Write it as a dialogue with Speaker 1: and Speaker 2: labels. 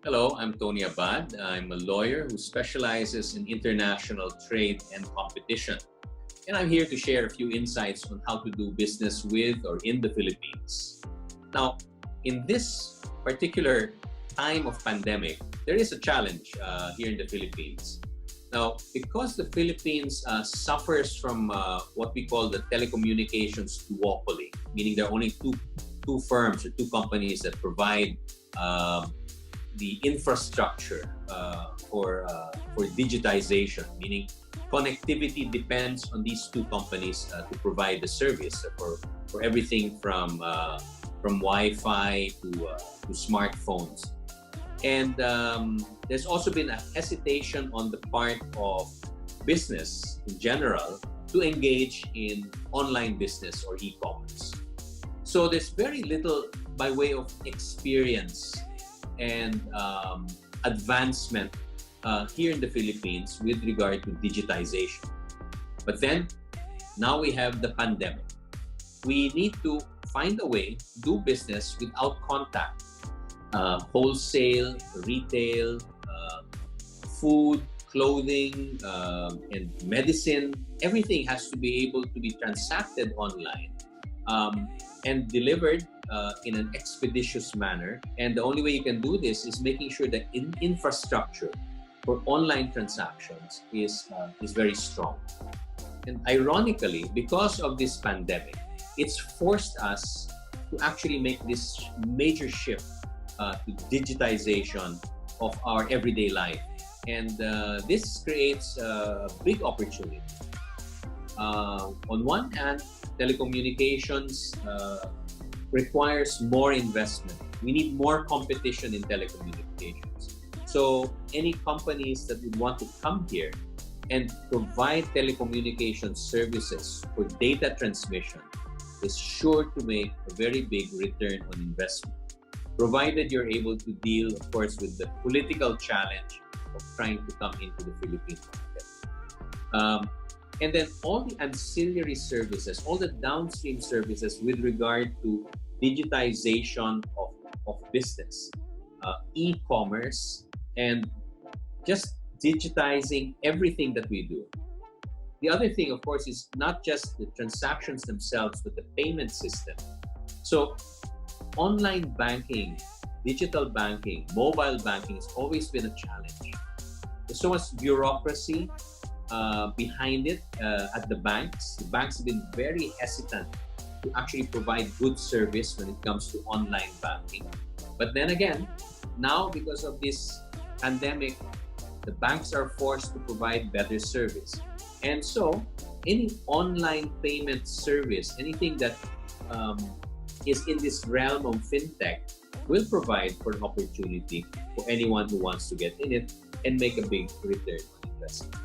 Speaker 1: Hello, I'm Tony Abad. I'm a lawyer who specializes in international trade and competition. And I'm here to share a few insights on how to do business with or in the Philippines. Now, in this particular time of pandemic, there is a challenge here in the Philippines. Now, because the Philippines suffers from what we call the telecommunications duopoly, meaning there are only two firms or two companies that provide the infrastructure for digitization, meaning connectivity depends on these two companies to provide the service for everything from Wi-Fi to smartphones. And there's also been a hesitation on the part of business in general to engage in online business or e-commerce. So there's very little by way of experience and advancement here in the Philippines with regard to digitization. But then, now we have the pandemic. We need to find a way to do business without contact. Wholesale, retail, food, clothing, and medicine, everything has to be able to be transacted online and delivered in an expeditious manner. And the only way you can do this is making sure that infrastructure for online transactions is very strong. And ironically, because of this pandemic, it's forced us to actually make this major shift to digitization of our everyday life. And this creates a big opportunity. On one hand, telecommunications requires more investment. We need more competition in telecommunications. So any companies that would want to come here and provide telecommunications services for data transmission is sure to make a very big return on investment, provided you're able to deal, of course, with the political challenge of trying to come into the Philippine market. And then all the ancillary services, all the downstream services with regard to digitization of business, e-commerce, and just digitizing everything that we do. The other thing, of course, is not just the transactions themselves, but the payment system. So online banking, digital banking, mobile banking has always been a challenge. There's so much bureaucracy behind it at the banks. The banks have been very hesitant to actually provide good service when it comes to online banking. But then again, now because of this pandemic, the banks are forced to provide better service. And so any online payment service, anything that is in this realm of fintech will provide for an opportunity for anyone who wants to get in it and make a big return on investment.